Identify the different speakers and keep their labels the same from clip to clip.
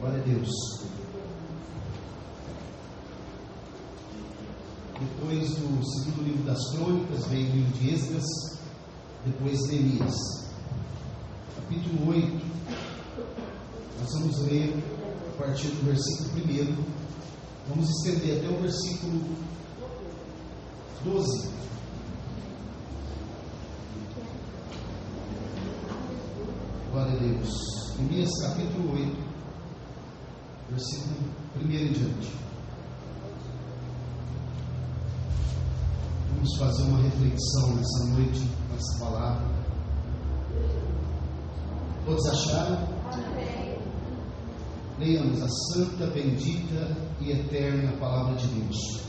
Speaker 1: Glória a Deus. Depois do segundo livro das Crônicas, vem o livro de Esdras, depois Neemias. Capítulo 8, nós vamos ler a partir do versículo 1. Vamos estender até o versículo 12. Glória a Deus. Neemias capítulo 8, versículo 1 em diante. Vamos fazer uma reflexão nessa noite, nessa palavra. Todos acharam?
Speaker 2: Amém.
Speaker 1: Leiamos a santa, bendita e eterna palavra de Deus.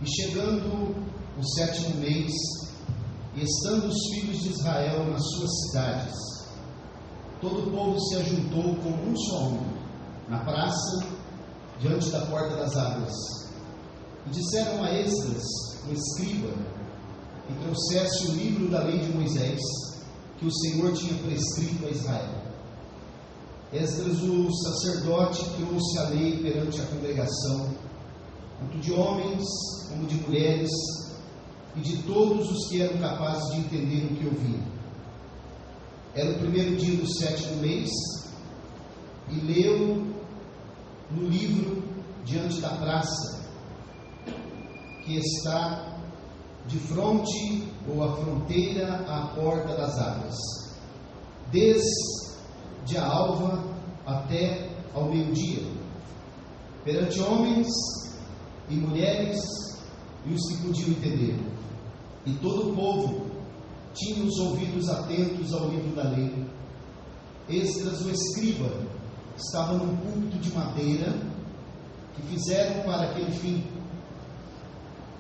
Speaker 1: E chegando o 7º mês, e estando os filhos de Israel nas suas cidades, todo o povo se ajuntou com um só homem, na praça, diante da porta das águas. E disseram a Esdras, o escriba, que trouxesse o livro da lei de Moisés, que o Senhor tinha prescrito a Israel. Esdras, o sacerdote, trouxe a lei perante a congregação, tanto de homens como de mulheres, e de todos os que eram capazes de entender o que ouviam. Era o primeiro dia do 7º mês, e leu no livro diante da praça, que está de fronte ou à fronteira à porta das águas, desde a alva até ao meio-dia, perante homens e mulheres e os que podiam entender. E todo o povo tinha os ouvidos atentos ao livro da lei. Esdras, o escriba, estava num púlpito de madeira que fizeram para aquele fim.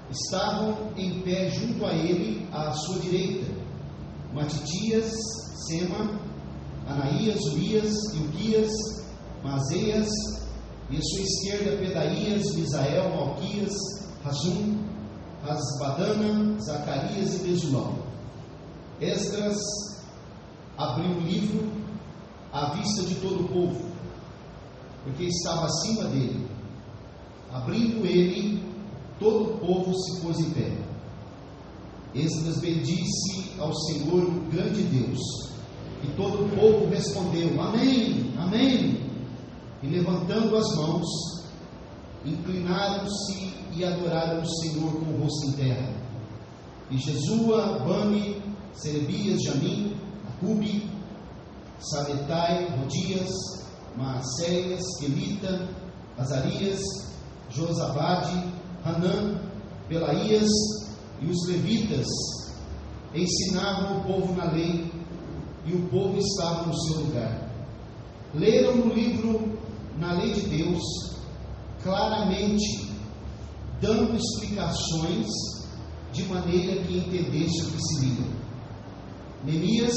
Speaker 1: Estavam em pé junto a ele, à sua direita, Matitias, Sema, Anaías, Urias, Ilquias, Maazéias, e à sua esquerda Pedaías, Misael, Malquias, Razum, Asbadana, Zacarias e Mesulão. Esdras abriu o livro à vista de todo o povo, porque estava acima dele. Abrindo ele, todo o povo se pôs em pé. Esdras bendisse ao Senhor, o grande Deus, e todo o povo respondeu: Amém, Amém. E levantando as mãos, inclinaram-se e adoraram o Senhor com o rosto em terra. E Jesua, Bani, Serebias, Jamim, Acubi, Sabetai, Rodias, Maacéias, Quelita, Azarias, Josabade, Hanã, Pelaías e os levitas ensinavam o povo na lei, e o povo estava no seu lugar. Leram no livro, na lei de Deus, claramente, dando explicações de maneira que entendesse o que se lia. Neemias,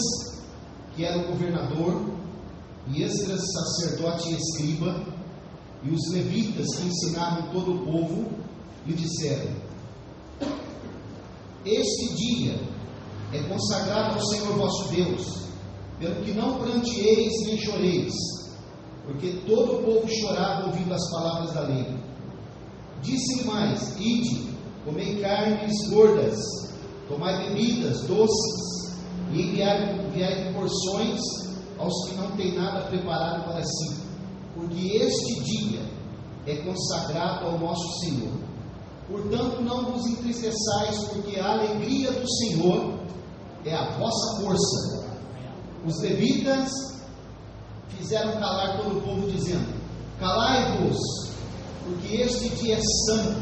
Speaker 1: que era o governador, e Esdras, sacerdote e escriba, e os levitas que ensinavam todo o povo, lhe disseram: Este dia é consagrado ao Senhor vosso Deus, pelo que não pranteeis nem choreis, porque todo o povo chorava ouvindo as palavras da lei. Disse-lhe mais: Ide, comei carnes gordas, tomai bebidas doces, e enviai porções aos que não têm nada preparado para si, porque este dia é consagrado ao nosso Senhor. Portanto, não vos entristeçais, porque a alegria do Senhor é a vossa força. Os levitas fizeram calar todo o povo, dizendo: Calai-vos, porque este dia é santo,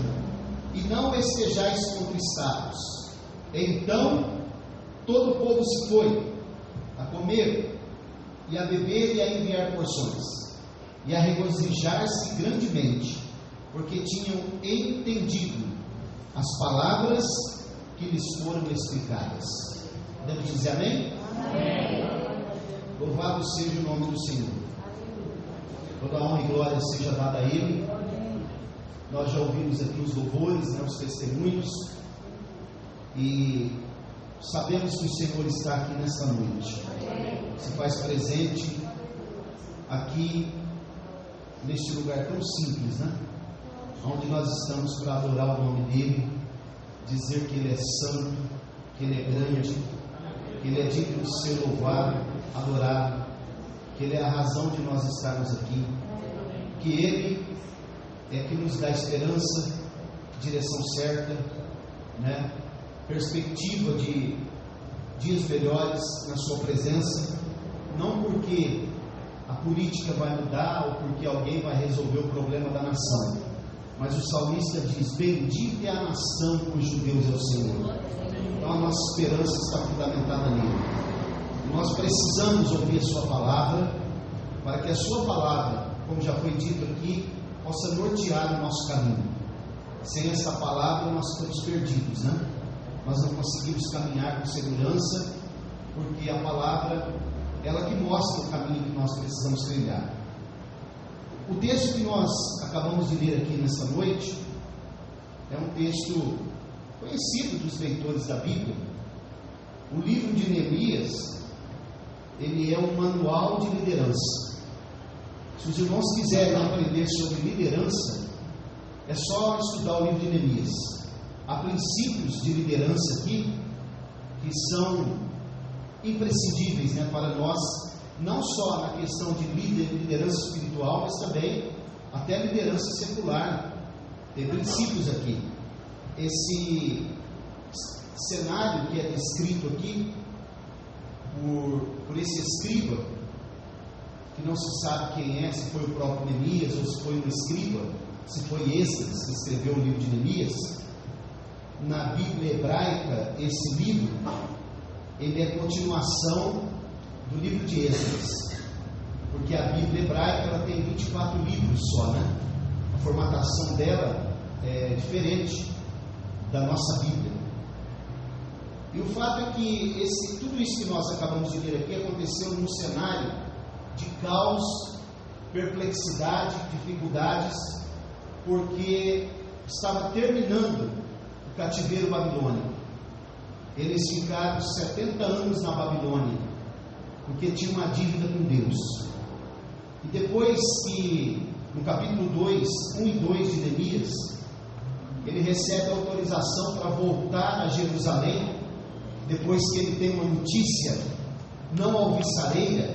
Speaker 1: e não estejais contristados. Então todo o povo se foi a comer e a beber e a enviar porções, e a regozijar-se grandemente, porque tinham entendido as palavras que lhes foram explicadas. Podemos dizer amém?
Speaker 2: Amém.
Speaker 1: Louvado seja o nome do Senhor. Toda honra e glória seja dada a Ele. Nós já ouvimos aqui os louvores, os testemunhos, e sabemos que o Senhor está aqui nesta noite. Se faz presente aqui neste lugar tão simples, né? Onde nós estamos para adorar o nome dEle, dizer que Ele é santo, que Ele é grande, que Ele é digno de ser louvado, adorado, que Ele é a razão de nós estarmos aqui, que Ele é que nos dá esperança, direção certa, né? Perspectiva de dias melhores na sua presença, não porque a política vai mudar ou porque alguém vai resolver o problema da nação, mas o salmista diz: bendita é a nação cujo Deus é o Senhor. Então a nossa esperança está fundamentada nele. Nós precisamos ouvir a sua palavra, para que a sua palavra, como já foi dito aqui, possa nortear o nosso caminho. Sem essa palavra nós estamos perdidos, né? Nós não conseguimos caminhar com segurança, porque a palavra, ela que mostra o caminho que nós precisamos trilhar. O texto que nós acabamos de ler aqui nesta noite é um texto conhecido dos leitores da Bíblia. O livro de Neemias, ele é um manual de liderança. Se os irmãos quiserem aprender sobre liderança, é só estudar o livro de Neemias. Há princípios de liderança aqui que são imprescindíveis, né, para nós, não só na questão de liderança espiritual, mas também até liderança secular. Tem princípios aqui. Esse cenário que é descrito aqui por esse escriba, que não se sabe quem é, se foi o próprio Neemias ou se foi um escriba, se foi Esdras que escreveu o livro de Neemias. Na Bíblia hebraica, esse livro, ele é continuação do livro de Esdras, porque a Bíblia hebraica ela tem 24 livros só, né? A formatação dela é diferente da nossa Bíblia. E o fato é que tudo isso que nós acabamos de ler aqui aconteceu num cenário de caos, perplexidade, dificuldades, porque estava terminando o cativeiro babilônico. Eles ficaram 70 anos na Babilônia, porque tinham uma dívida com Deus. E depois que, no capítulo 2, 1 e 2 de Neemias, ele recebe autorização para voltar a Jerusalém, depois que ele tem uma notícia não alvissareira,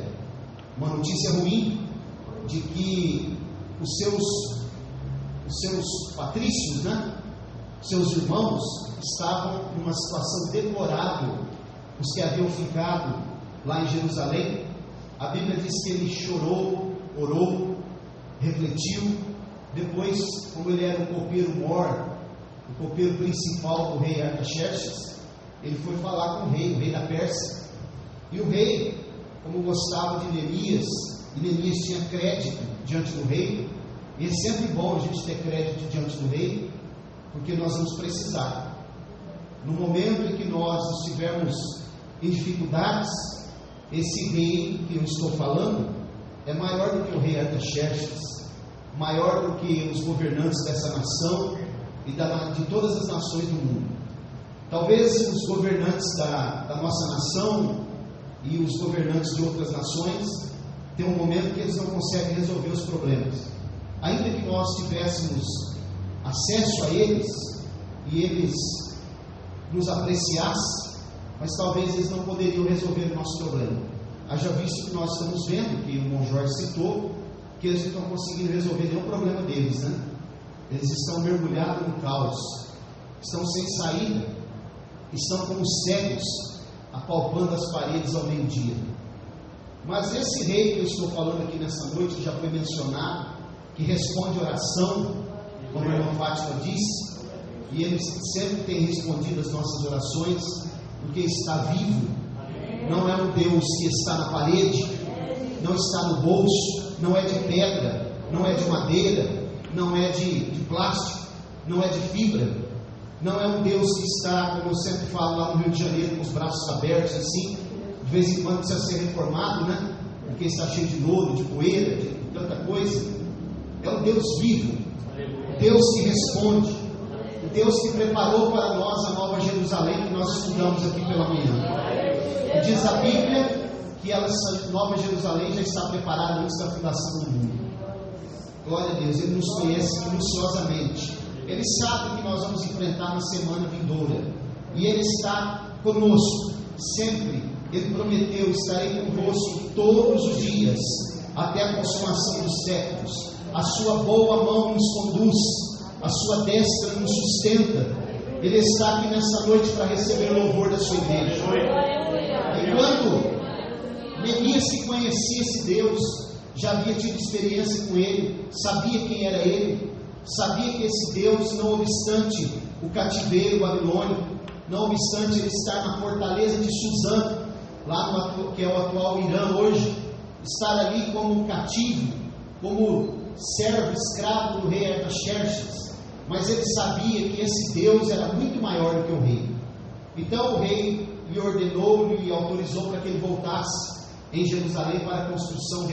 Speaker 1: uma notícia ruim, de que os seus patrícios, né, seus irmãos, estavam numa situação deplorável, os que haviam ficado lá em Jerusalém. A Bíblia diz que ele chorou, orou, refletiu. Depois, como ele era o copeiro-mor, o copeiro principal do rei Artaxerxes, ele foi falar com o rei da Pérsia. E o rei, como gostava de Neemias, e Neemias tinha crédito diante do rei, e é sempre bom a gente ter crédito diante do rei, porque nós vamos precisar. No momento em que nós estivermos em dificuldades, esse rei que eu estou falando é maior do que o rei Artaxerxes, maior do que os governantes dessa nação e de todas as nações do mundo. Talvez os governantes da nossa nação e os governantes de outras nações tenham um momento que eles não conseguem resolver os problemas. Ainda que nós tivéssemos acesso a eles e eles nos apreciassem, mas talvez eles não poderiam resolver o nosso problema. Haja visto que nós estamos vendo, que o irmão Jorge citou, que eles não estão conseguindo resolver nenhum problema deles, né? Eles estão mergulhados no caos, estão sem saída, estão como cegos, apalpando as paredes ao meio-dia. Mas esse rei que eu estou falando aqui nessa noite, que já foi mencionado, que responde oração, como a irmã Fátima disse, e ele sempre tem respondido as nossas orações, porque está vivo. Não é um Deus que está na parede, não está no bolso, não é de pedra, não é de madeira, não é de plástico, não é de fibra. Não é um Deus que está, como eu sempre falo lá no Rio de Janeiro, com os braços abertos assim, de vez em quando precisa ser reformado, né? Porque está cheio de lodo, de poeira, de tanta coisa. É um Deus vivo, Deus que responde, o Deus que preparou para nós a Nova Jerusalém, que nós estudamos aqui pela manhã. E diz a Bíblia que essa Nova Jerusalém já está preparada antes da fundação do mundo. Glória a Deus, Ele nos conhece minuciosamente. Ele sabe o que nós vamos enfrentar na semana vindoura. E Ele está conosco, sempre. Ele prometeu: estarei convosco todos os dias, até a consumação dos séculos. A sua boa mão nos conduz, a sua destra nos sustenta. Ele está aqui nessa noite para receber o louvor da sua igreja. Enquanto Neemias se conhecia esse Deus, já havia tido experiência com Ele, sabia quem era Ele, sabia que esse Deus, não obstante o cativeiro babilônico, não obstante ele estar na fortaleza de Suzã, lá no que é o atual Irã hoje, estar ali como cativo, como servo, escravo do rei Artaxerxes, mas ele sabia que esse Deus era muito maior do que o rei. Então o rei lhe ordenou e autorizou para que ele voltasse em Jerusalém para a reconstrução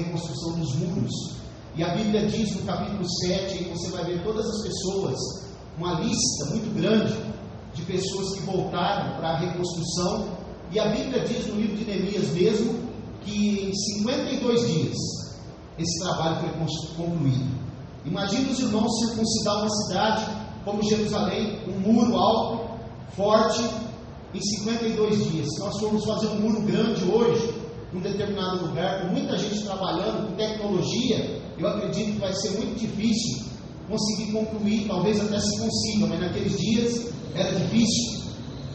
Speaker 1: dos muros. E a Bíblia diz no capítulo 7, e você vai ver todas as pessoas, uma lista muito grande de pessoas que voltaram para a reconstrução. E a Bíblia diz no livro de Neemias mesmo, que em 52 dias esse trabalho foi concluído. Imagine os irmãos circuncidar uma cidade como Jerusalém, um muro alto, forte, em 52 dias. Se nós formos fazer um muro grande hoje, num determinado lugar, com muita gente trabalhando, com tecnologia, eu acredito que vai ser muito difícil conseguir concluir. Talvez até se consiga, mas naqueles dias era difícil.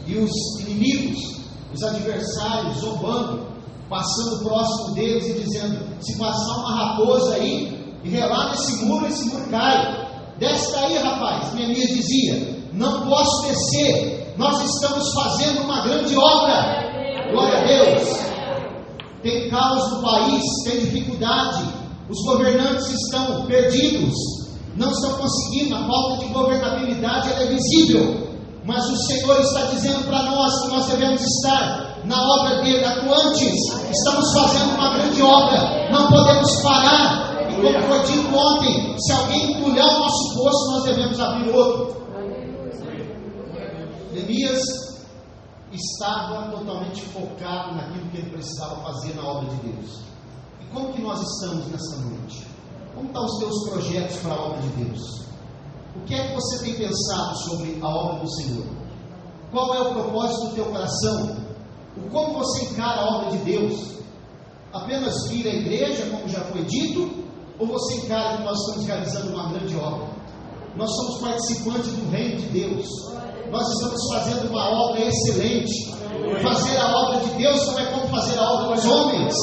Speaker 1: E os inimigos, os adversários, zombando, passando próximo deles e dizendo: se passar uma raposa aí e relar nesse muro cai. Desce daí, rapaz. Neemias dizia: não posso descer, nós estamos fazendo uma grande obra. Glória a Deus. Tem caos no país, tem dificuldade, os governantes estão perdidos, não estão conseguindo, a falta de governabilidade ela é visível, mas o Senhor está dizendo para nós que nós devemos estar na obra dele, atuantes. Estamos fazendo uma grande obra, não podemos parar, e como foi dito ontem, se alguém entulhar o nosso poço, nós devemos abrir outro. Neemias estava totalmente focado naquilo que ele precisava fazer na obra de Deus. E como que nós estamos nessa noite? Como estão os teus projetos para a obra de Deus? O que é que você tem pensado sobre a obra do Senhor? Qual é o propósito do teu coração? Como você encara a obra de Deus? Apenas vir à igreja, como já foi dito? Ou você encara que nós estamos realizando uma grande obra? Nós somos participantes do reino de Deus. Nós estamos fazendo uma obra excelente. Fazer a obra de Deus não é como fazer a obra dos homens.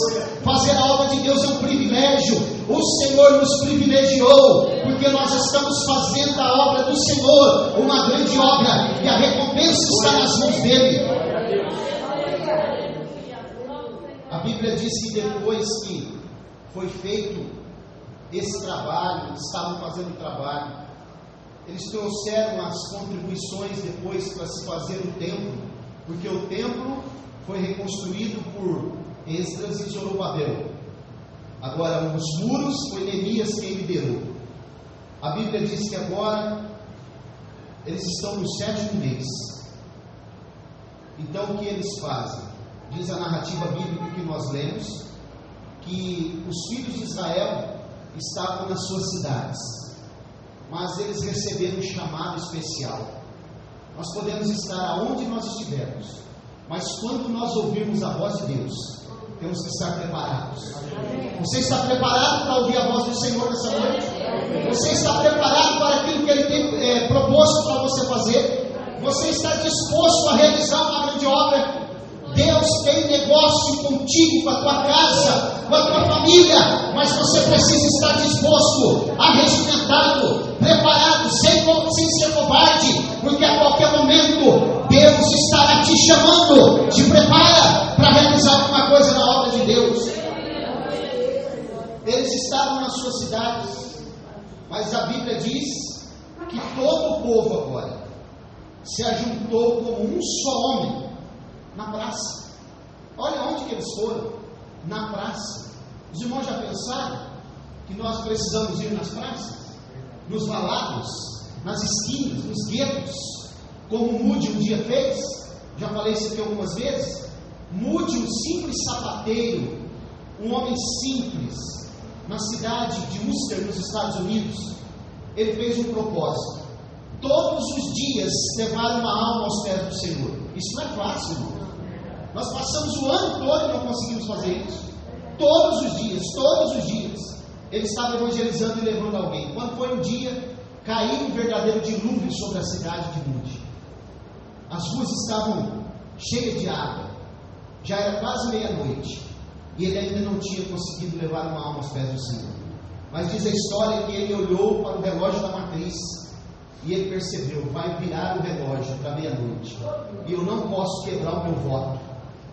Speaker 1: Fazer a obra de Deus é um privilégio. O Senhor nos privilegiou, porque nós estamos fazendo a obra do Senhor, uma grande obra, e a recompensa está nas mãos dele. A Bíblia diz que depois que foi feito esse trabalho, estavam fazendo o trabalho, eles trouxeram as contribuições depois para se fazer o templo, porque o templo foi reconstruído por Esdras e Zorobabel. Agora os muros foi Neemias quem liderou. A Bíblia diz que agora eles estão no 7º mês. Então o que eles fazem? Diz a narrativa bíblica que nós lemos, que os filhos de Israel estavam nas suas cidades, mas eles receberam um chamado especial. Nós podemos estar aonde nós estivermos, mas quando nós ouvirmos a voz de Deus, temos que estar preparados. Você está preparado para ouvir a voz do Senhor nessa noite? Você está preparado para aquilo que Ele tem proposto para você fazer? Você está disposto a realizar uma grande obra? Deus tem negócio contigo, com a tua casa, com a tua família, mas você precisa estar disposto, arregimentado, preparado, sem ser covarde, porque a qualquer momento Deus estará te chamando. Te prepara para realizar alguma coisa na obra de Deus. Eles estavam nas suas cidades, mas a Bíblia diz que todo o povo agora se ajuntou como um só homem na praça. Olha onde que eles foram, na praça. Os irmãos já pensaram que nós precisamos ir nas praças, nos valados, nas esquinas, nos guetos, como Moody um dia fez? Já falei isso aqui algumas vezes. Moody, um simples sapateiro, um homem simples, na cidade de Worcester, nos Estados Unidos, ele fez um propósito: todos os dias levar uma alma aos pés do Senhor. Isso não é fácil, irmão. Nós passamos o ano todo e não conseguimos fazer isso. Todos os dias, ele estava evangelizando e levando alguém. Quando foi um dia, caiu um verdadeiro dilúvio sobre a cidade de Moody. As ruas estavam cheias de água, já era quase meia-noite, e ele ainda não tinha conseguido levar uma alma aos pés do Senhor. Mas diz a história que ele olhou para o relógio da matriz, e ele percebeu: vai virar o relógio para meia-noite, e eu não posso quebrar o meu voto.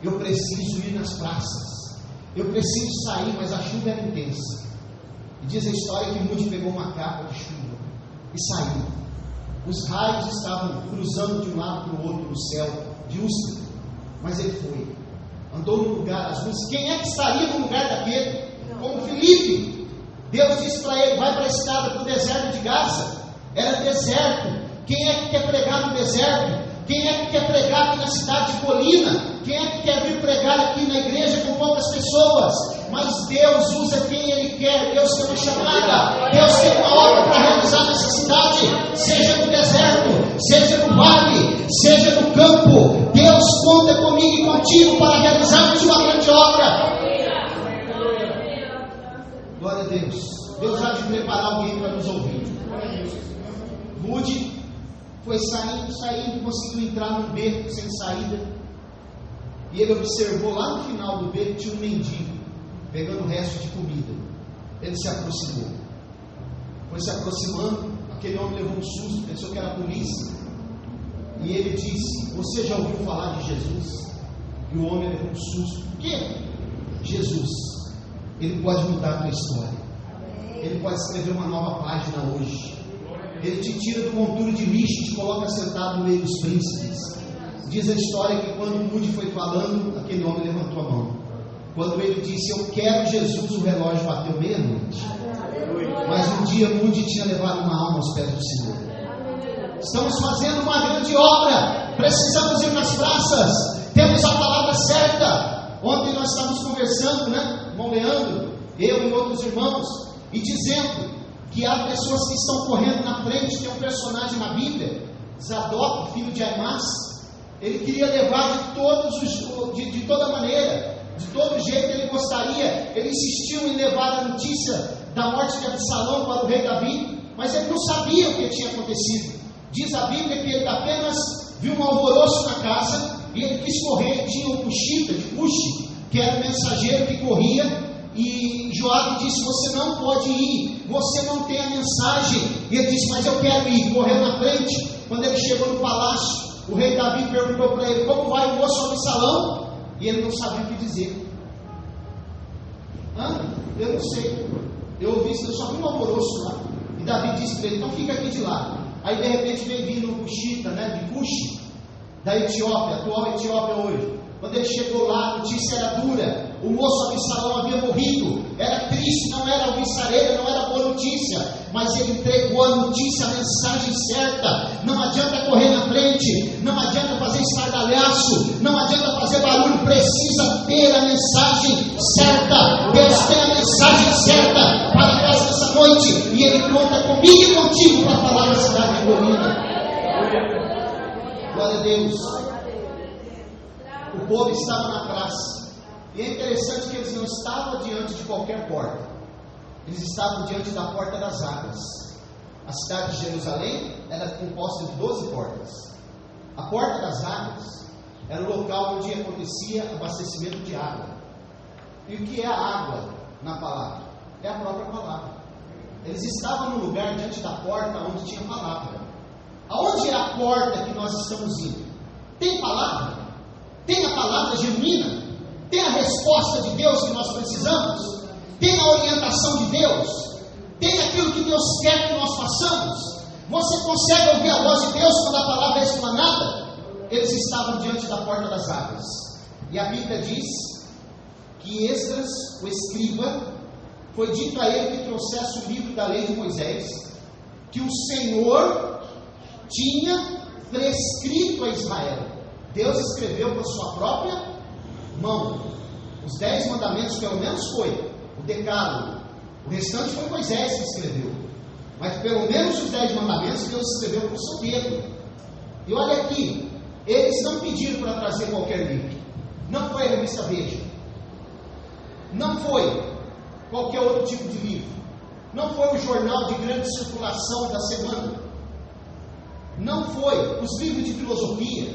Speaker 1: Eu preciso ir nas praças, eu preciso sair, mas a chuva era intensa. E diz a história que Moody pegou uma capa de chuva e saiu. Os raios estavam cruzando de um lado para o outro no céu de Worcester, mas ele foi, andou no lugar, as luzes. Quem é que estaria no lugar daquele? Como Filipe. Deus disse para ele: vai para a estrada, para o deserto de Gaza. Era deserto. Quem é que quer pregar no deserto? Quem é que quer pregar aqui na cidade de Colina? Quem é que quer vir pregar aqui na igreja com poucas pessoas? Mas Deus usa quem Ele quer. Deus tem uma chamada, Deus tem uma obra para realizar nessa cidade, seja no deserto, seja no vale, seja no campo. Deus conta comigo e contigo para realizarmos uma grande obra. Glória a Deus. Deus há de preparar alguém para nos ouvir. Moody foi saindo, conseguiu entrar num beco sem saída, e ele observou lá no final do beco tinha um mendigo pegando o resto de comida. Ele se aproximou, foi se aproximando. Aquele homem levou um susto, pensou que era a polícia, e ele disse: você já ouviu falar de Jesus? E o homem levou um susto. O quê? Jesus. Ele pode mudar a tua história, ele pode escrever uma nova página hoje. Ele te tira do monturo de lixo e te coloca sentado no meio dos príncipes. Diz a história que quando Moody foi falando, aquele homem levantou a mão. Quando ele disse: eu quero Jesus, o relógio bateu meia-noite. Mas um dia Moody tinha levado uma alma aos pés do Senhor. Estamos fazendo uma grande obra, precisamos ir nas praças, temos a palavra certa. Ontem nós estávamos conversando, irmão Leandro, eu e outros irmãos, e dizendo que há pessoas que estão correndo na frente. Tem um personagem na Bíblia, Zadok, filho de Aimás. Ele queria levar de toda maneira, de todo jeito ele gostaria. Ele insistiu em levar a notícia da morte de Absalão para o rei Davi, mas ele não sabia o que tinha acontecido. Diz a Bíblia que ele apenas viu um alvoroço na casa, e ele quis correr. Tinha um Cushita, de Cushi, que era o mensageiro que corria, e Joabe disse: você não pode ir, você não tem a mensagem. E ele disse: mas eu quero ir. Correu na frente. Quando ele chegou no palácio, o rei Davi perguntou para ele: como vai o moço Absalão? E ele não sabia o que dizer. Eu não sei, eu só vi um alvoroço lá. E Davi disse para ele: então fica aqui de lado. Aí de repente veio vindo um Cushita, de Cushi, da Etiópia, atual Etiópia hoje. Quando ele chegou lá, a notícia era dura. O moço Absalão havia morrido. Era triste, não era alvissareira, não era boa notícia. Mas ele entregou a notícia, a mensagem certa. Não adianta correr na frente, não adianta fazer estardalhaço, não adianta fazer barulho. Precisa ter a mensagem certa. Deus tem a mensagem certa para nós nessa noite, e Ele conta comigo e contigo para falar na cidade de Colina. Glória a Deus. O povo estava na praça, e é interessante que eles não estavam diante de qualquer porta. Eles estavam diante da porta das águas. A cidade de Jerusalém era composta de 12 portas. A porta das águas era o local onde acontecia abastecimento de água. E o que é a água na palavra? É a própria palavra. Eles estavam no lugar diante da porta onde tinha palavra. Aonde é a porta que nós estamos indo? Tem palavra? Tem a palavra genuína? Tem a resposta de Deus que nós precisamos? Tem a orientação de Deus? Tem aquilo que Deus quer que nós façamos? Você consegue ouvir a voz de Deus quando a palavra é explanada? Eles estavam diante da porta das águas. E a Bíblia diz que Esdras, o escriba, foi dito a ele que trouxesse o livro da lei de Moisés, que o Senhor tinha prescrito a Israel. Deus escreveu com a sua própria mão. Os 10 mandamentos, pelo menos foi. O decálogo, O restante foi Moisés que escreveu. Mas pelo menos os 10 mandamentos Deus escreveu com o seu dedo. E olha aqui, eles não pediram para trazer qualquer livro. Não foi a revista Veja. Não foi qualquer outro tipo de livro. Não foi o jornal de grande circulação da semana. Não foi os livros de filosofia.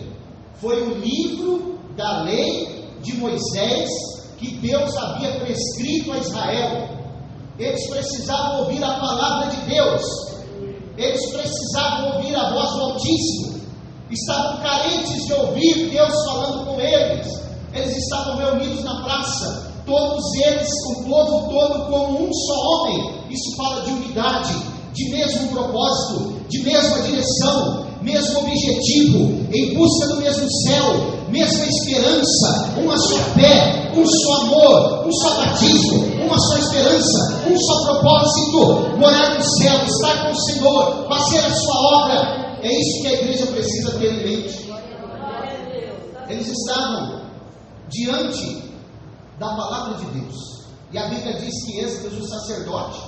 Speaker 1: Foi o livro da lei de Moisés que Deus havia prescrito a Israel. Eles precisavam ouvir a palavra de Deus. Eles precisavam ouvir a voz do Altíssimo. Estavam carentes de ouvir Deus falando com eles. Eles estavam reunidos na praça, todos eles, o povo todo, como um só homem. Isso fala de unidade, de mesmo propósito, de mesma direção, mesmo objetivo, em busca do mesmo céu, mesma esperança, uma só fé, um só amor, um só batismo, uma só esperança, um só propósito: morar no céu, estar com o Senhor, fazer a sua obra. É isso que a igreja precisa ter em mente. Eles estavam diante da palavra de Deus, e a Bíblia diz que Esdras, o sacerdote,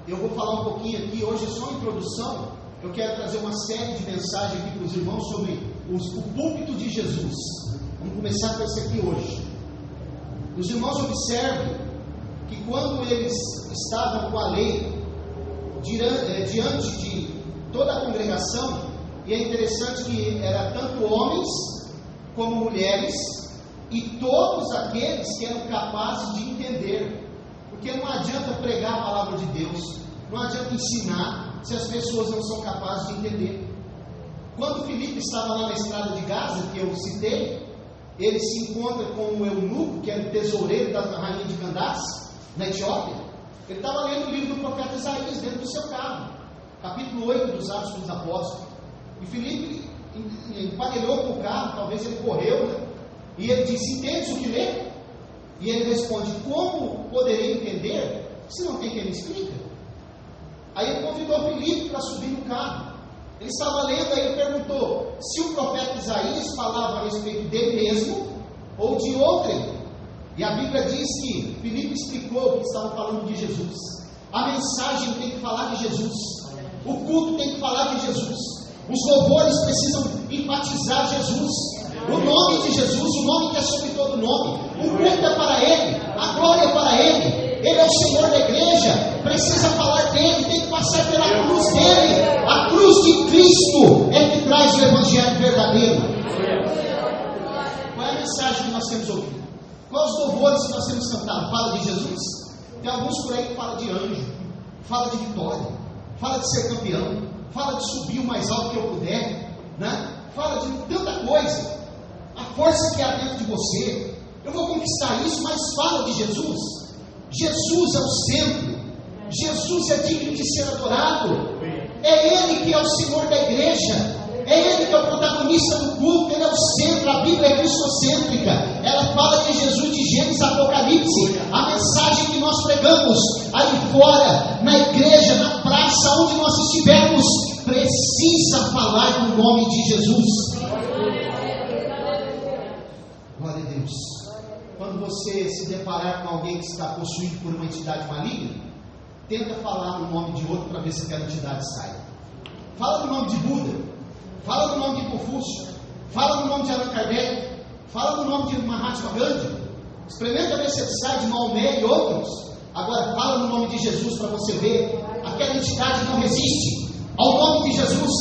Speaker 1: eu vou falar um pouquinho aqui, hoje é só uma introdução. Eu quero trazer uma série de mensagens aqui para os irmãos sobre o púlpito de Jesus. Vamos começar com esse aqui hoje. Os irmãos observem que quando eles estavam com a lei diante de toda a congregação, e é interessante que era tanto homens como mulheres, e todos aqueles que eram capazes de entender, porque não adianta pregar a palavra de Deus, não adianta ensinar se as pessoas não são capazes de entender. Quando Filipe estava lá na estrada de Gaza, que eu citei, ele se encontra com o eunuco, que era o tesoureiro da rainha de Candace, na Etiópia. Ele estava lendo o livro do profeta Isaías dentro do seu carro, capítulo 8 dos Atos dos Apóstolos. E Filipe emparelhou com o carro, talvez ele correu, né? E ele disse: "Entendes o que lê?" E ele responde: "Como poderei entender se não tem quem me explica?" Aí ele convidou Filipe para subir no carro. Ele estava lendo, aí ele perguntou se o profeta Isaías falava a respeito dele mesmo ou de outrem. E a Bíblia diz que Filipe explicou que estavam falando de Jesus. A mensagem tem que falar de Jesus. O culto tem que falar de Jesus. Os louvores precisam enfatizar Jesus. O nome de Jesus, o nome que é sobre todo nome. O culto é para Ele, a glória é para Ele. Ele é o Senhor da igreja. Precisa falar dele, tem que passar pela cruz dele. A cruz de Cristo é que traz o Evangelho verdadeiro. Qual é a mensagem que nós temos ouvido? Quais os louvores que nós temos cantado? Fala de Jesus? Tem alguns por aí que falam de anjo, fala de vitória, fala de ser campeão, fala de subir o mais alto que eu puder, né? Fala de tanta coisa. A força que há dentro de você, eu vou conquistar isso, mas fala de Jesus. Jesus é o centro. Jesus é digno de ser adorado. É Ele que é o Senhor da igreja. É Ele que é o protagonista do culto. Ele é o centro. A Bíblia é cristocêntrica. Ela fala de Jesus de Gênesis a Apocalipse. A mensagem que nós pregamos aí fora, na igreja, na praça, onde nós estivermos, precisa falar do nome de Jesus. Glória a Deus. Quando você se deparar com alguém que está possuído por uma entidade maligna, tenta falar no nome de outro para ver se aquela entidade sai. Fala no nome de Buda, fala no nome de Confúcio, fala no nome de Allan Kardec, fala no nome de Mahatma Gandhi. Experimenta ver se ele sai de Maomé e outros. Agora fala no nome de Jesus para você ver. Aquela entidade não resiste ao nome de Jesus.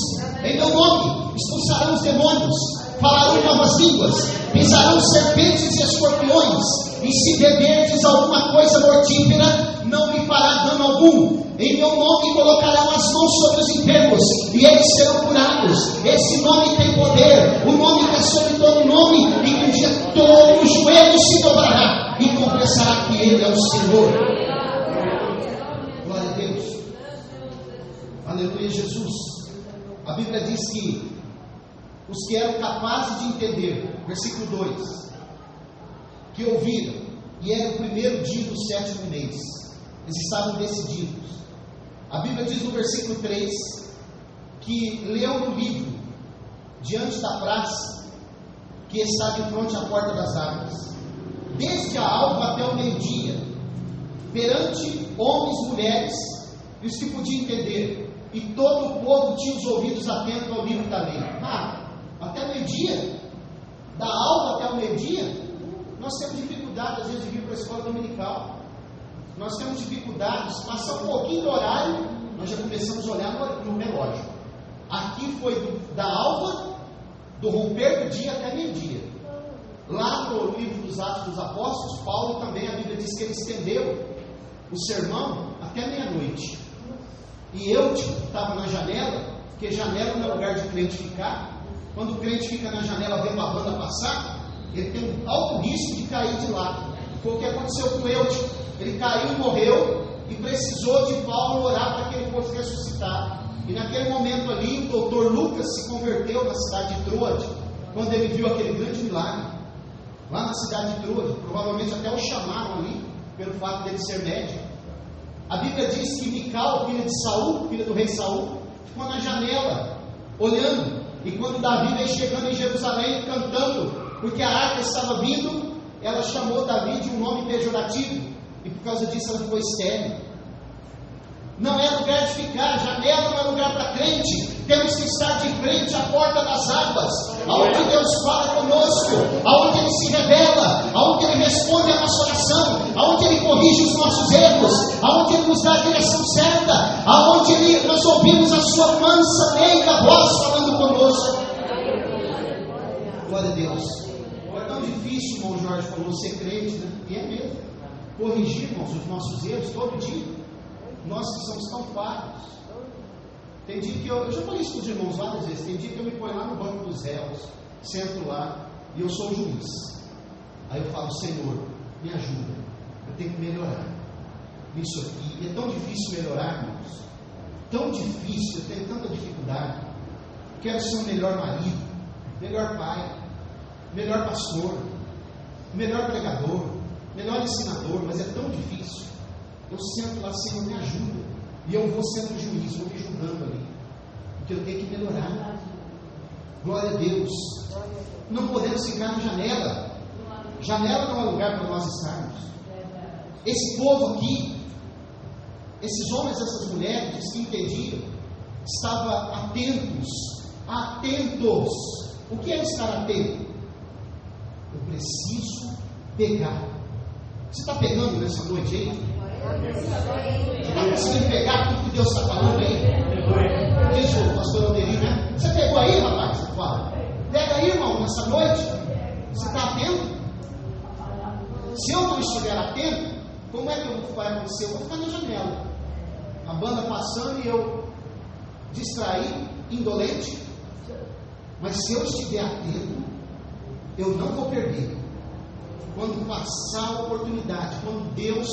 Speaker 1: Em meu nome expulsarão os demônios, falarão novas línguas, pisarão serpentes e escorpiões, e se beberdes alguma coisa mortífera, não lhe fará dano algum. Em meu nome colocarão as mãos sobre os enfermos, e eles serão curados. Esse nome tem poder, o nome que é sobre todo nome, e que um dia todo o joelho se dobrará e confessará que Ele é o Senhor. Glória a Deus. Aleluia, Jesus. A Bíblia diz que os que eram capazes de entender, versículo 2, que ouviram, e era o primeiro dia do 7º mês, eles estavam decididos. A Bíblia diz no versículo 3, que leu no livro, diante da praça, que está de frente à porta das águas, desde a alva até o meio-dia, perante homens, mulheres, e os que podiam entender, e todo o povo tinha os ouvidos atentos ao livro da lei. Até meio-dia, da aula até o meio-dia, nós temos dificuldade às vezes de vir para a escola dominical. Nós temos dificuldades, passar um pouquinho do horário, nós já começamos a olhar no relógio. Aqui foi da alva, do romper do dia até meio-dia. Lá no livro dos Atos dos Apóstolos, Paulo também, a Bíblia diz que ele estendeu o sermão até meia-noite. E eu estava na janela, porque janela não é lugar de crente ficar. Quando o crente fica na janela vendo a banda passar, ele tem um alto risco de cair de lá. Foi o que aconteceu com Eutico. Ele caiu e morreu, e precisou de Paulo orar para que ele fosse ressuscitar. E naquele momento ali, o doutor Lucas se converteu na cidade de Troade, quando ele viu aquele grande milagre, lá na cidade de Troade. Provavelmente até o chamaram ali, pelo fato dele ser médico. A Bíblia diz que Mical, filha de Saul, filha do rei Saul, ficou na janela, olhando. E quando Davi veio chegando em Jerusalém, cantando, porque a arca estava vindo, ela chamou Davi de um nome pejorativo, e por causa disso ela ficou estéril. Não é lugar de ficar, janela não é lugar para crente. Temos que estar de frente à porta das águas, aonde Deus fala conosco, aonde Ele se revela, aonde Ele responde a nossa oração, aonde Ele corrige os nossos erros, aonde Ele nos dá a direção certa, aonde nós ouvimos a sua mansa, meiga voz falando conosco. Glória a Deus. É tão difícil, irmão Jorge falou, ser crente, né? E é mesmo. Corrigir, irmãos, os nossos erros todo dia. Nós que somos tão falhos. Tem dia que eu já falei isso com os irmãos várias vezes. Tem dia que eu me ponho lá no banco dos réus, sento lá e eu sou o juiz. Aí eu falo, Senhor, me ajuda. Eu tenho que melhorar isso aqui. E é tão difícil melhorar, irmãos. Tão difícil, eu tenho tanta dificuldade. Quero ser um melhor marido, melhor pai, melhor pastor, melhor pregador, melhor ensinador, mas é tão difícil. Eu sento lá, Senhor, me ajuda. E eu vou sendo juiz, vou me julgando ali. Porque eu tenho que melhorar. Glória a Deus. Não podemos ficar na janela. Janela não é lugar para nós estarmos. Esse povo aqui, esses homens, essas mulheres que entendiam, estavam atentos. Atentos. O que é estar atento? Eu preciso pegar. Você está pegando nessa noite aí? Está conseguindo pegar tudo que Deus está falando aí? Diz o pastor Alderi, né? Você pegou aí, rapaz? Fala. Pega aí, irmão, nessa noite. Você está atento? Se eu não estiver atento, como é que vai acontecer? Eu vou ficar na janela, a banda passando e eu distraído, indolente. Mas se eu estiver atento, eu não vou perder. Quando passar a oportunidade, quando Deus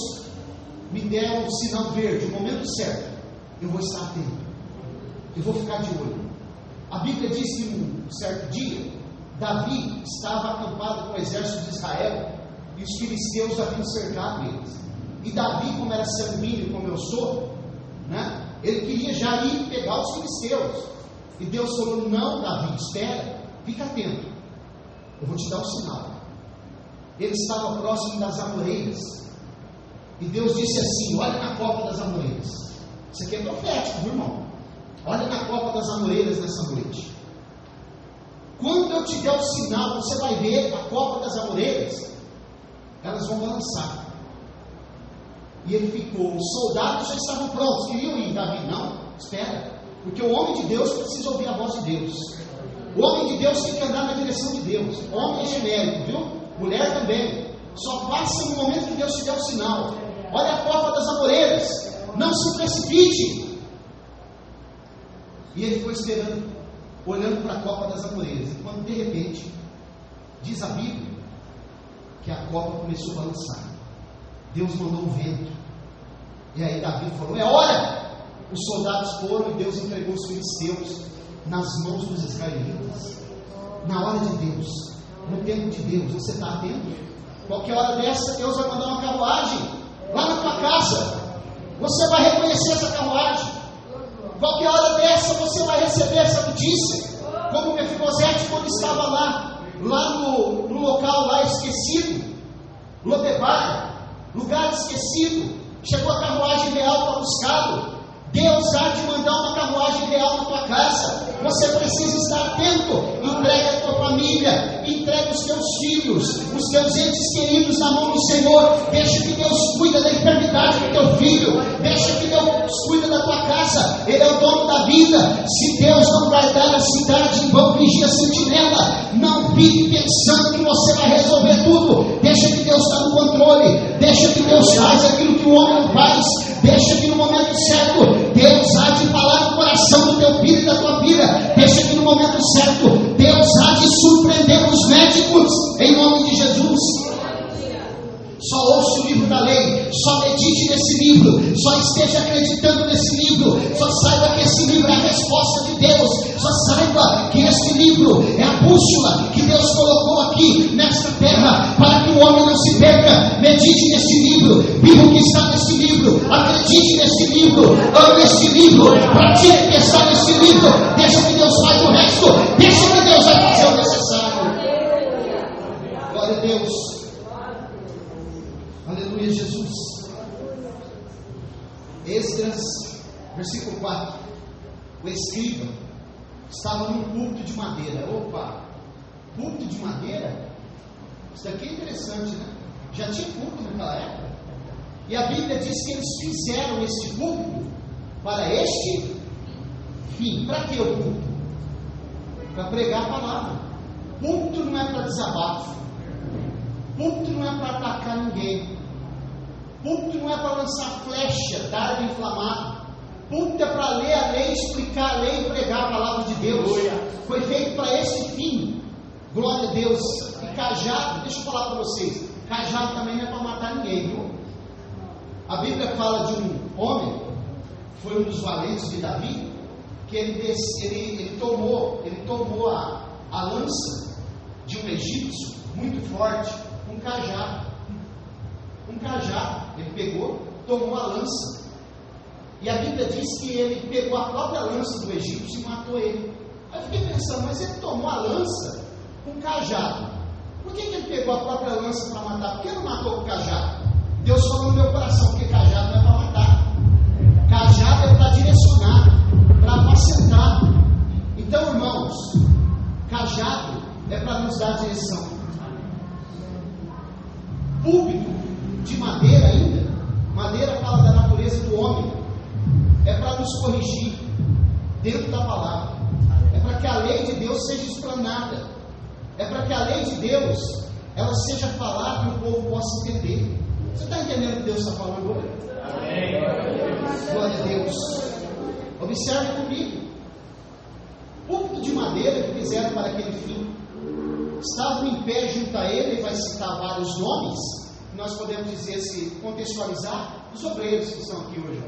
Speaker 1: me der um sinal verde, o momento certo, eu vou estar atento, eu vou ficar de olho. A Bíblia diz que num certo dia, Davi estava acampado com o exército de Israel, e os filisteus haviam cercado eles. E Davi, como era sanguíneo como eu sou, né, ele queria já ir pegar os filisteus. E Deus falou, não, Davi, espera, fica atento, eu vou te dar um sinal. Ele estava próximo das amoreiras. E Deus disse assim, olha na copa das amoreiras. Isso aqui é profético, meu irmão. Olha na copa das amoreiras nessa noite. Quando eu te der o sinal, você vai ver a copa das amoreiras, elas vão balançar. E ele ficou, os soldados já estavam prontos, queriam ir. Davi, não, espera, porque o homem de Deus precisa ouvir a voz de Deus. O homem de Deus tem que andar na direção de Deus. Homem é genérico, viu? Mulher também. Só passa no momento que Deus te der o sinal. Olha a copa das amoreiras, não se precipite. E ele foi esperando, olhando para a copa das amoreiras. E quando de repente, diz a Bíblia, que a copa começou a balançar. Deus mandou um vento. E aí Davi falou, é hora. Os soldados foram e Deus entregou os filisteus nas mãos dos israelitas. Na hora de Deus, no tempo de Deus, você está atento? Qualquer hora dessa, Deus vai mandar uma carruagem lá na tua casa. Você vai reconhecer essa carruagem. Qualquer hora dessa, você vai receber essa notícia. Como Mefibosete, quando estava lá no local lá esquecido, Lodebar, lugar esquecido, chegou a carruagem real para buscá-lo. Deus há de mandar uma carruagem real na tua casa. Você precisa estar atento. Entregue a tua família, entregue os teus filhos, os teus entes queridos na mão do Senhor. Deixa que Deus cuida da enfermidade do teu filho. Deixa que Deus cuida da tua casa. Ele é o dono da vida. Se Deus não guardar a cidade, em vão vigia a sentinela. Não fique pensando que você vai resolver tudo. Deixa que Deus está no controle. Deixa que Deus faz aquilo que o homem não faz. Deixa que no momento certo Deus há de falar no coração do teu filho e da tua filha. Deixa que no momento certo Deus há de surpreender os médicos, em nome de Jesus. Só ouça o livro da lei, só medite nesse livro, só esteja acreditando nesse livro, só saiba que esse livro é a resposta de Deus, só saiba que esse livro é a bússola que Deus colocou aqui nesta terra, para que o homem não se perca. Medite nesse livro, viva o que está nesse livro, acredite nesse livro, ame esse livro, pratique o que está nesse livro. Deixa que Deus faz o resto, deixa que Deus vai fazer o necessário. Glória a Deus. Aleluia, Jesus. Esdras, versículo 4. O escriba estava num púlpito de madeira. Opa, púlpito de madeira? Isso daqui é interessante, né? Já tinha púlpito naquela época. E a Bíblia diz que eles fizeram este púlpito para este fim. Para que o púlpito? Para pregar a palavra. Púlpito não é para desabafo. Púlpito não é para atacar ninguém. Púlpito não é para lançar flecha, dardo inflamado. Púlpito é para ler a lei, explicar a lei e pregar a palavra de Deus. Foi feito para esse fim. Glória a Deus. E cajado, deixa eu falar para vocês, cajado também não é para matar ninguém, viu? A Bíblia fala de um homem, foi um dos valentes de Davi, que ele tomou a lança de um egípcio muito forte, um cajado, ele pegou, tomou a lança, e a Bíblia diz que ele pegou a própria lança do egípcio e matou ele. Aí eu fiquei pensando, mas ele tomou a lança com um cajado, por que ele pegou a própria lança para matar? Por que não matou com o cajado? Deus falou no meu coração, que cajado não é para matar, cajado é para direcionar, para apacentar. Então, irmãos, cajado é para nos dar direção. Púlpito de madeira ainda, madeira fala da natureza do homem, é para nos corrigir dentro da palavra, é para que a lei de Deus seja explanada, é para que a lei de Deus ela seja falada e o povo possa entender. Você está entendendo o que Deus está falando hoje? Glória a Deus. Observe comigo. Púlpito de madeira que fizeram para aquele fim, estavam em pé junto a ele, ele vai citar vários nomes, nós podemos dizer, se contextualizar, os obreiros que estão aqui hoje.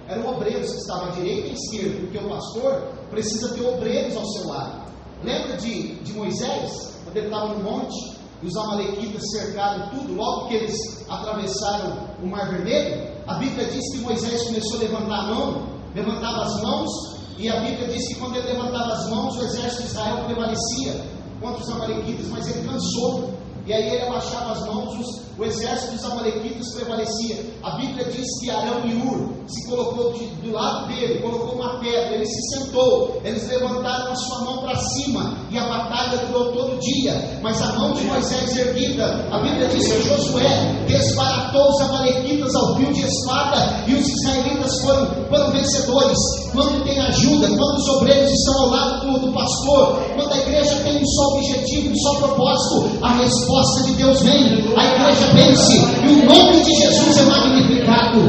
Speaker 1: Eram obreiros que estavam à direita e à esquerda, porque o pastor precisa ter obreiros ao seu lado. Lembra de Moisés, quando ele estava no monte, e os amalequitas cercaram tudo, logo que eles atravessaram o Mar Vermelho? A Bíblia diz que Moisés começou a levantar a mão, levantava as mãos, e a Bíblia diz que quando ele levantava as mãos, o exército de Israel prevalecia contra os amalequitas, mas ele cansou, e aí ele abaixava as mãos, o exército dos amalequitas prevalecia. A Bíblia diz que Arão e Ur se colocou do lado dele, colocou uma pedra, ele se sentou, eles levantaram a sua mão para cima, e a batalha durou todo o dia, mas a mão de Moisés erguida, a Bíblia diz que Josué desbaratou os amalequitas ao fio de espada, e os israelitas foram vencedores. Quando tem ajuda, quando os obreiros estão ao lado do pastor, quando a igreja tem um só objetivo, um só propósito, a resposta de Deus vem, a igreja vence, e o nome de Jesus é magnificado.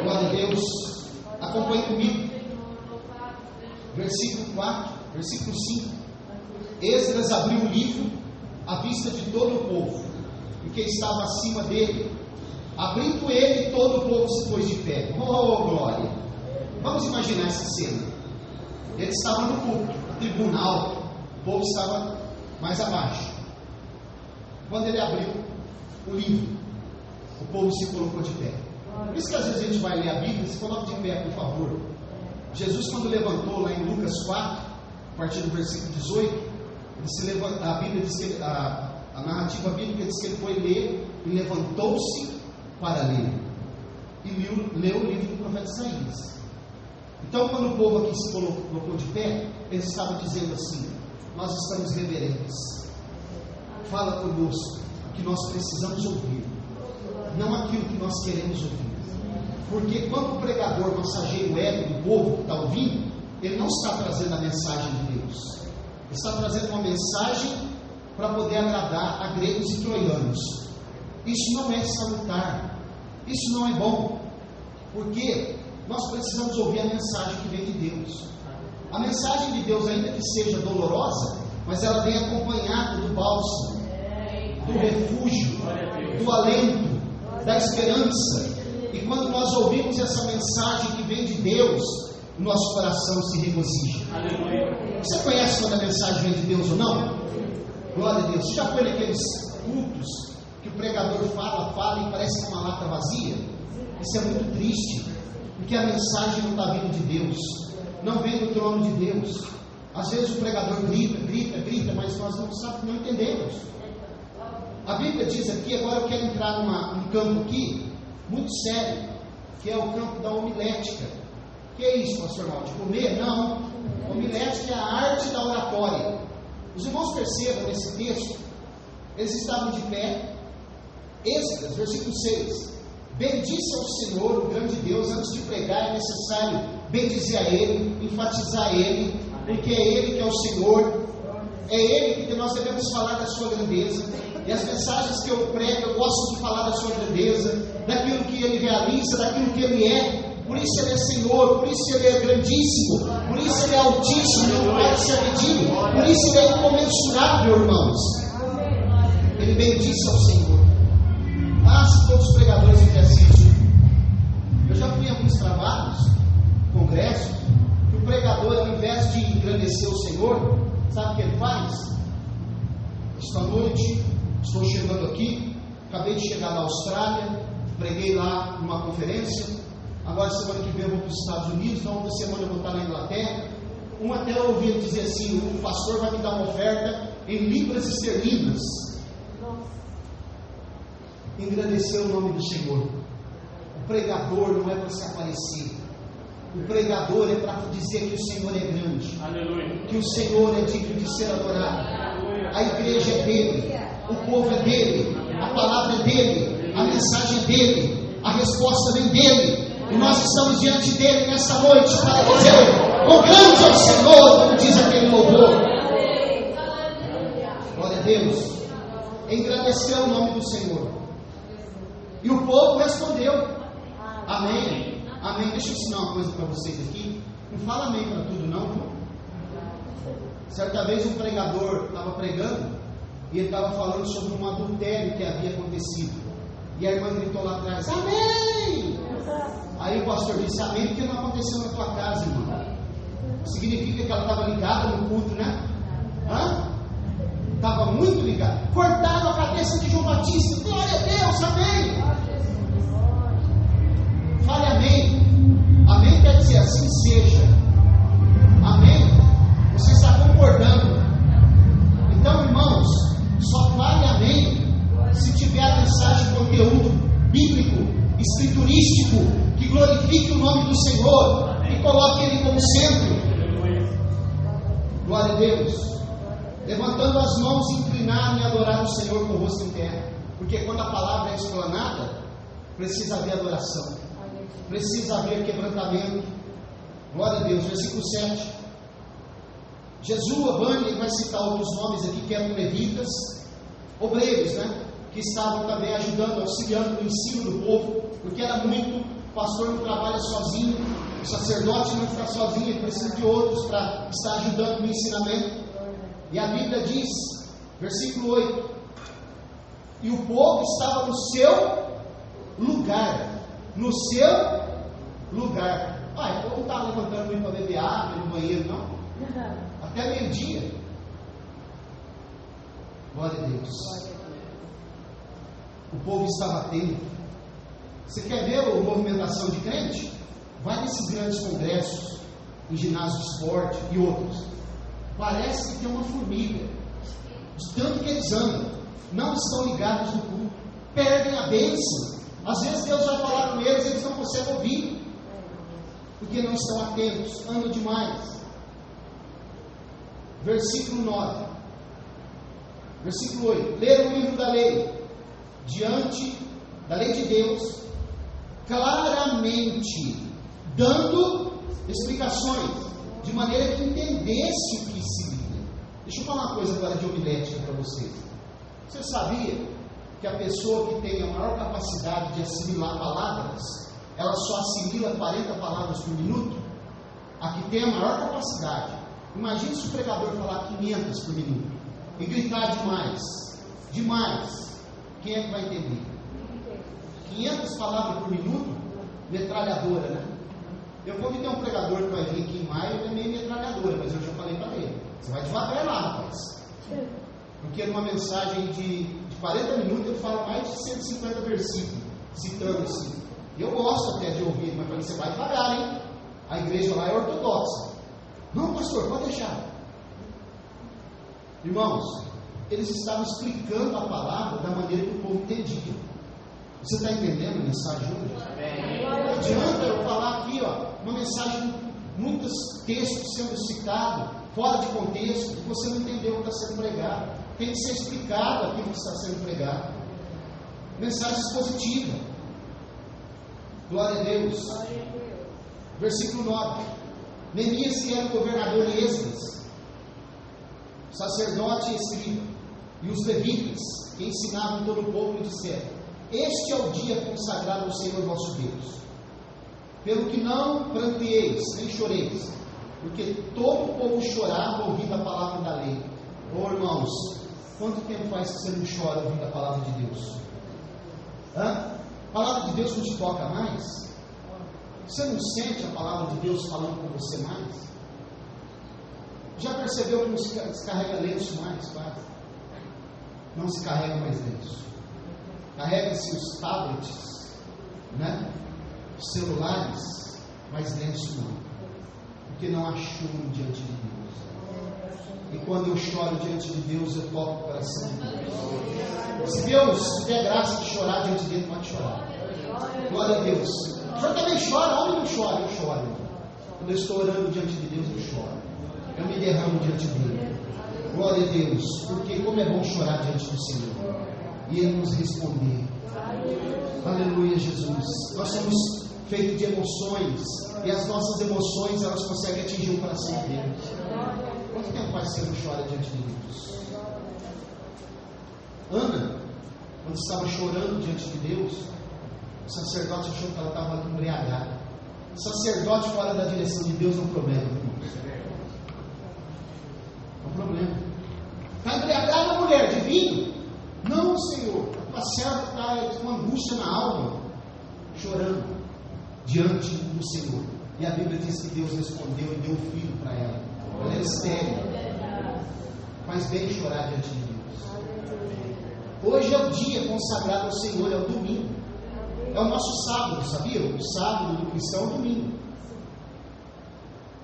Speaker 1: Glória a Deus. Acompanhe comigo. Versículo 4, versículo 5. Esdras abriu o livro à vista de todo o povo, porque estava acima dele. Abrindo ele, todo o povo se pôs de pé. Oh, glória! Vamos imaginar essa cena. Ele estava no púlpito, no tribunal, o povo estava mais abaixo. Quando ele abriu o livro, o povo se colocou de pé. Por isso que às vezes a gente vai ler a Bíblia, se coloca de pé, por favor. Jesus, quando levantou lá em Lucas 4, a partir do versículo 18, ele se levanta, a Bíblia diz que a narrativa bíblica diz que ele foi ler e levantou-se para ler. E leu o livro do profeta Isaías. Então, quando o povo aqui se colocou de pé, eles estavam dizendo assim: nós estamos reverentes. Fala conosco o que nós precisamos ouvir, não aquilo que nós queremos ouvir. Porque quando o pregador massageia o ego do povo que está ouvindo, ele não está trazendo a mensagem de Deus. Ele está trazendo uma mensagem para poder agradar a gregos e troianos. Isso não é salutar. Isso não é bom. Porque nós precisamos ouvir a mensagem que vem de Deus. A mensagem de Deus, ainda que seja dolorosa, mas ela vem acompanhada do bálsamo, do refúgio, do alento, da esperança. E quando nós ouvimos essa mensagem que vem de Deus, o nosso coração se regozija. Você conhece quando a mensagem vem de Deus ou não? Glória a Deus. Você já foi naqueles cultos que o pregador fala e parece que é uma lata vazia? Isso é muito triste, porque a mensagem não está vindo de Deus, não vem do trono de Deus. Às vezes o pregador grita, mas nós não entendemos. A Bíblia diz aqui, agora eu quero entrar num campo aqui, muito sério, que é o campo da homilética. Que é isso, pastor Mal? De comer? Não. Homilética é a arte da oratória. Os irmãos percebam nesse texto, eles estavam de pé. Êxodo, versículo 6. Bendice ao Senhor, o grande Deus. Antes de pregar é necessário bendizer a Ele, enfatizar Ele, porque é Ele que é o Senhor, é Ele que nós devemos falar da sua grandeza. E as mensagens que eu prego, eu gosto de falar da sua grandeza, daquilo que Ele realiza, daquilo que Ele é. Por isso Ele é Senhor, por isso Ele é grandíssimo, por isso Ele é altíssimo, não pode ser medido, por isso Ele é incomensurável, irmãos. Ele bendice ao Senhor. Se todos os pregadores fizessem isso. Eu já fui em alguns trabalhos, congressos, que o pregador, ao invés de engrandecer o Senhor, sabe o que ele faz? Esta noite, estou chegando aqui, acabei de chegar da Austrália, preguei lá numa conferência, agora semana que vem eu vou para os Estados Unidos, então outra semana eu vou estar na Inglaterra. Até eu ouvi ele dizer assim: o pastor vai me dar uma oferta em libras esterlinas. Engrandecer o nome do Senhor. O pregador não é para se aparecer. O pregador é para dizer que o Senhor é grande. Aleluia. Que o Senhor é digno de ser adorado. Aleluia. A igreja é dele, o povo é dele, a palavra é dele, a mensagem é dele, a resposta vem dele. E nós estamos diante dele nessa noite para dizer: o grande é o Senhor, como diz aquele louvor. Glória a Deus. Engrandecer o nome do Senhor. E o povo respondeu: amém, amém. Deixa eu ensinar uma coisa para vocês aqui. Não fala amém para tudo não, viu? Certa vez um pregador estava pregando e ele estava falando sobre um adultério que havia acontecido. E a irmã gritou lá atrás: amém! Aí o pastor disse: amém, porque não aconteceu na tua casa, irmão. Significa que ela estava ligada no culto, né? Estava muito ligada. Cortaram a cabeça de João Batista. Glória a Deus, amém. Fale amém. Amém quer dizer assim seja. Amém. Você está concordando. Então, irmãos, só fale amém se tiver a mensagem, conteúdo bíblico, escriturístico, que glorifique o nome do Senhor e coloque Ele como centro. Glória a Deus. Levantando as mãos, inclinar e adorar o Senhor com o rosto em terra. Porque quando a palavra é explanada, precisa haver adoração, precisa haver quebrantamento. Glória a Deus. Versículo 7. Jesua, Bani, ele vai citar outros nomes aqui, que eram levitas, obreiros, né? Que estavam também ajudando, auxiliando no ensino do povo, porque era muito. O pastor não trabalha sozinho, o sacerdote não está sozinho, ele precisa de outros para estar ajudando no ensinamento. E a Bíblia diz, versículo 8: e o povo estava no seu lugar. No seu lugar. O povo não estava levantando para beber água no banheiro, não. Até meio-dia. Glória a Deus. O povo estava atento. Você quer ver a movimentação de crente? Vai nesses grandes congressos, em ginásio de esporte e outros. Parece que tem uma formiga, de tanto que eles andam, não estão ligados no culto, perdem a bênção. Às vezes Deus vai falar com eles e eles não conseguem ouvir, porque não estão atentos, andam demais. Versículo 9. Versículo 8. Ler o livro da lei, diante da lei de Deus, claramente, dando explicações, de maneira que entendesse o que se lia. Deixa eu falar uma coisa agora de homilética para vocês. Você sabia que a pessoa que tem a maior capacidade de assimilar palavras, ela só assimila 40 palavras por minuto? A que tem a maior capacidade. Imagine se o pregador falar 500 por minuto e gritar demais. Quem é que vai entender? 500 palavras por minuto? Metralhadora, né? Eu vou me ter um pregador que vai vir aqui em maio, ele é meio metralhadora, mas eu já falei para ele: você vai devagar lá, rapaz. Porque numa mensagem de 40 minutos ele fala mais de 150 versículos, citando assim. Eu gosto até de ouvir, mas falei: você vai devagar, hein? A igreja lá é ortodoxa. Não, pastor, pode deixar. Irmãos, eles estavam explicando a palavra da maneira que o povo entendia. Você está entendendo a mensagem hoje? Não adianta eu falar aqui, uma mensagem com muitos textos sendo citados, fora de contexto, e você não entendeu o que está sendo pregado. Tem que ser explicado aquilo que está sendo pregado. Mensagem expositiva. Glória a Deus. Versículo 9. Neemias, que era o governador de Esdras, sacerdote e escriba, e os levitas, que ensinavam todo o povo, lhe disseram: este é o dia consagrado ao Senhor vosso Deus. Pelo que não pranteeis, nem choreis, porque todo o povo chorava ouvindo a palavra da lei. Ô irmãos, quanto tempo faz que você não chora ouvindo a palavra de Deus? A palavra de Deus não te toca mais? Você não sente a palavra de Deus falando com você mais? Já percebeu que não se carrega lenço mais, quase? Não se carrega mais lenço. Carrega-se os tablets, né? Os celulares, mas lenço não. Porque não há choro diante de Deus. E quando eu choro diante de Deus, eu toco o coração de Deus. Se Deus der graça de chorar diante dele, pode chorar. Glória a Deus. O senhor também chora? Onde não chora? Eu choro. Quando eu estou orando diante de Deus, eu choro. Eu me derramo diante dele. Glória a Deus. Porque como é bom chorar diante do Senhor. E Ele nos responder. Aleluia, Jesus. Nós somos feitos de emoções. E as nossas emoções, elas conseguem atingir o coração de Deus. Quanto tempo faz que você não chora diante de Deus? Ana, quando estava chorando diante de Deus, o sacerdote achou que ela estava embriagada. O sacerdote fora da direção de Deus é um problema. É um problema. Está embriagada a mulher de vinho? Não, Senhor. A serva está com angústia na alma, chorando diante do Senhor. E a Bíblia diz que Deus respondeu e deu um filho para ela. Ela era estéril. Faz bem chorar diante de Deus. Hoje é o dia consagrado ao Senhor, é o domingo. É o nosso sábado, sabia? O sábado do cristão é o domingo.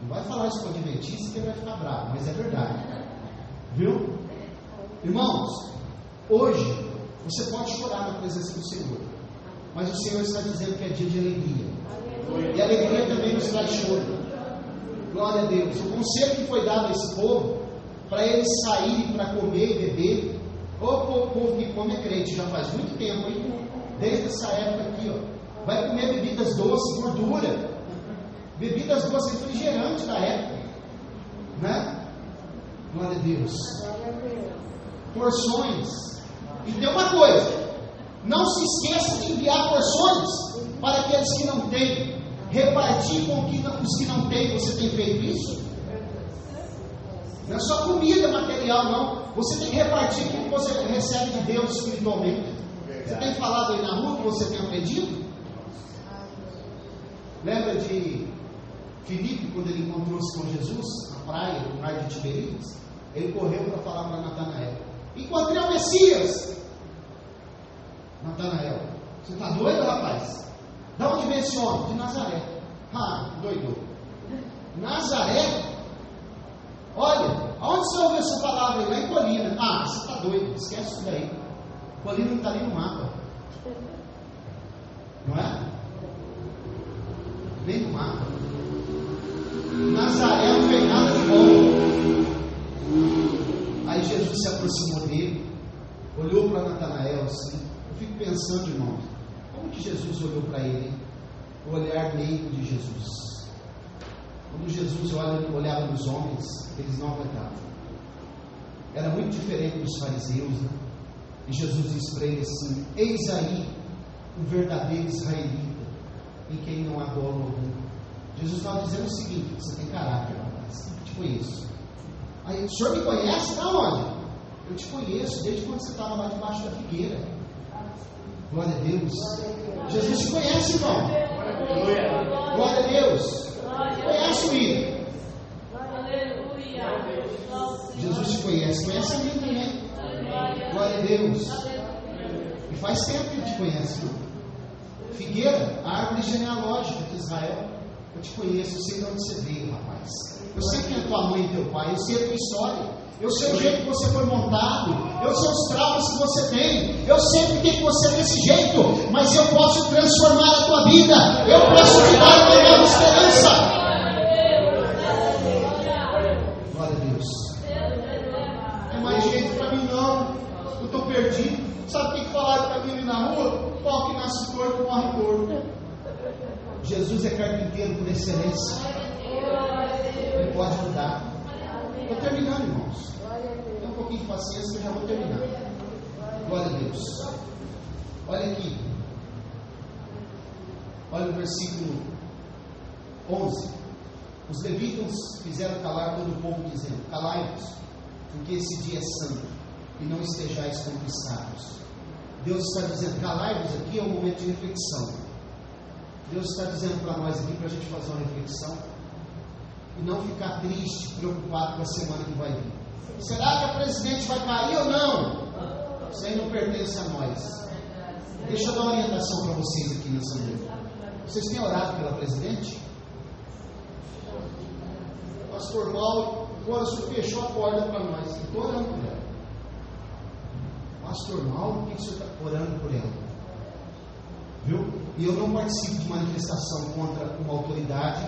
Speaker 1: Não vai falar isso com o adventista que ele vai ficar bravo, mas é verdade. Viu? Irmãos, hoje você pode chorar na presença do Senhor, mas o Senhor está dizendo que é dia de alegria. E a alegria também nos traz choro. Glória a Deus. O conselho que foi dado a esse povo, para eles saírem para comer e beber. O povo que come é crente, já faz muito tempo, hein? Desde essa época aqui, vai comer bebidas doces, gordura, bebidas doces, refrigerante da época, né? Glória a Deus. Porções. E tem uma coisa: não se esqueça de enviar porções para aqueles que não têm. Repartir com os que não têm. Você tem feito isso? Não é só comida material, não. Você tem que repartir com o que você recebe de Deus espiritualmente. Você tem falado aí na rua que você tem aprendido? Lembra de Filipe, quando ele encontrou-se com Jesus na praia, no mar de Tiberíades? Ele correu para falar para Natanael: encontrei o Messias. Natanael: você está doido, rapaz? De onde vem esse homem? De Nazaré. Doido. Nazaré? Olha, aonde você ouviu essa palavra? Lá em Colina. Você está doido, esquece isso daí. Colina não está ali no mapa. Não é? Nem no mapa. Nazaré não tem nada de bom. Aí Jesus se aproximou dele, olhou para Natanael assim. Eu fico pensando, irmão, como que Jesus olhou para ele? O olhar meigo de Jesus. Quando Jesus olhava nos homens, eles não aguentavam. Era muito diferente dos fariseus, né? E Jesus disse para ele assim: eis aí o verdadeiro israelita, em quem não há dolo algum. Jesus estava dizendo o seguinte: você tem caráter, rapaz, eu te conheço. Aí, o senhor me conhece? Da onde? Eu te conheço desde quando você estava lá debaixo da figueira. Glória a Deus. Jesus te conhece, irmão. Glória a Deus. Conhece o Ida. Jesus te conhece. Conhece a mim também. Glória a Deus. E faz tempo que ele te conhece, irmão. Figueira, a árvore genealógica de Israel. Eu te conheço, eu sei de onde você veio, rapaz. Eu sei quem é tua mãe e teu pai, eu sei a tua história, eu sei o jeito que você foi montado, eu sei os traumas que você tem, eu sei porque que você é desse jeito, mas eu posso transformar a tua vida, eu posso te dar uma nova esperança. Glória a Deus. Não é mais jeito para mim não, eu estou perdido. Sabe o que falaram para mim ali na rua? Pau que nasce torto, morre torto. Jesus é carpinteiro por excelência. Ele pode mudar. Estou terminando, irmãos. Tem um pouquinho de paciência que eu já vou terminar. Glória a Deus. Olha aqui. Olha o versículo 11. Os levitas fizeram calar todo o povo, dizendo: calai-vos, porque esse dia é santo, e não estejais conquistados. Deus está dizendo: calai-vos. Aqui é um momento de reflexão. Deus está dizendo para nós aqui, para a gente fazer uma reflexão e não ficar triste, preocupado com a semana que vai vir. Será que a presidente vai cair ou não? Isso aí não pertence a nós. Deixa eu dar uma orientação para vocês aqui nessa noite. Vocês têm orado pela presidente? Pastor Mauro, agora o senhor fechou a porta para nós. Eu estou orando por ela. Pastor Mauro, por que o senhor está orando por ela? Viu? E eu não participo de manifestação contra uma autoridade.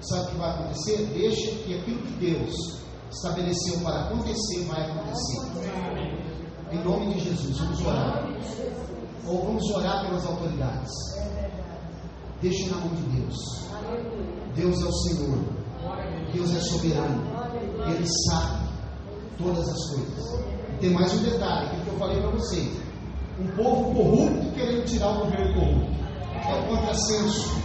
Speaker 1: Sabe o que vai acontecer? Deixa que aquilo que Deus estabeleceu para acontecer, vai acontecer. Em nome de Jesus, vamos orar. Ou vamos orar pelas autoridades. Deixa na mão de Deus. Deus é o Senhor. Deus é soberano. Ele sabe todas as coisas. E tem mais um detalhe, que eu falei para vocês. Um povo corrupto querendo tirar o governo corrupto. É o contrassenso.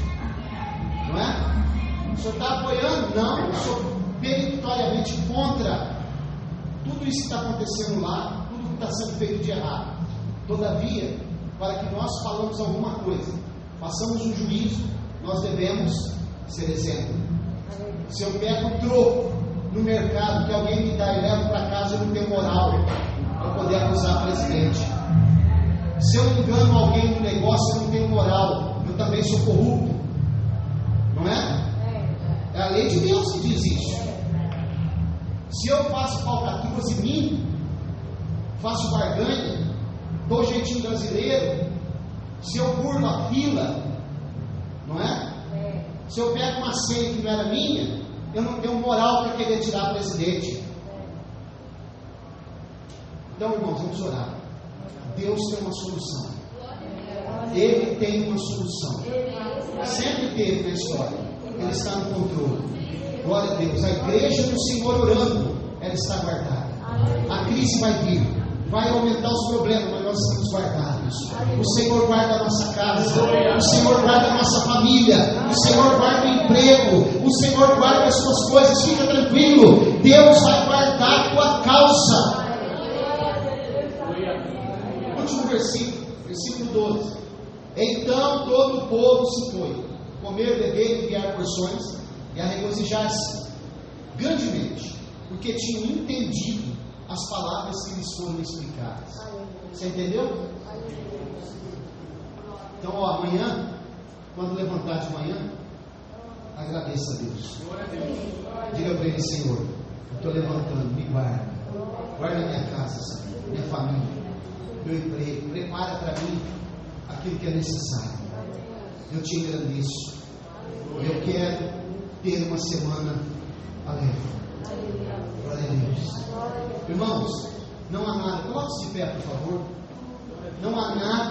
Speaker 1: Não é? O senhor está apoiando? Não. Eu sou peritoriamente contra tudo isso que está acontecendo lá, tudo que está sendo feito de errado. Todavia, para que nós falamos alguma coisa, façamos um juízo, nós devemos ser exemplo. Se eu pego um troco no mercado que alguém me dá e levo para casa, eu não tenho moral para poder acusar o presidente. Se eu engano alguém no negócio, eu não tenho moral. Eu também sou corrupto. Não é? É a lei de Deus que diz isso. Se eu faço falcatruas em mim, faço barganha, dou jeitinho brasileiro, se eu burlo a fila, não é? Se eu pego uma ceia que não era minha, eu não tenho moral para querer tirar o presidente. Então, irmãos, vamos orar. Deus tem uma solução. Ele tem uma solução. Sempre teve na história. Ele está no controle. Glória a Deus. A igreja do Senhor orando, ela está guardada. A crise vai vir, vai aumentar os problemas, mas nós estamos guardados. O Senhor guarda a nossa casa, o Senhor guarda a nossa família, o Senhor guarda o emprego, o Senhor guarda as suas coisas. Fica tranquilo, Deus vai guardar a tua causa. Último versículo, versículo 12. Então todo o povo se foi, comer, beber, enviar porções e a regozijar-se grandemente, porque tinham entendido as palavras que lhes foram explicadas. Você entendeu? Então, amanhã, quando levantar de manhã, agradeça a Deus. Diga para Ele: Senhor, eu estou levantando, me guarda. Guarda minha casa, Senhor, minha família, meu emprego. Prepara para mim aquilo que é necessário. Eu te agradeço. Eu quero ter uma semana alegre. Glória a Deus. Irmãos, não há nada. Coloque-se de pé, por favor. Não há nada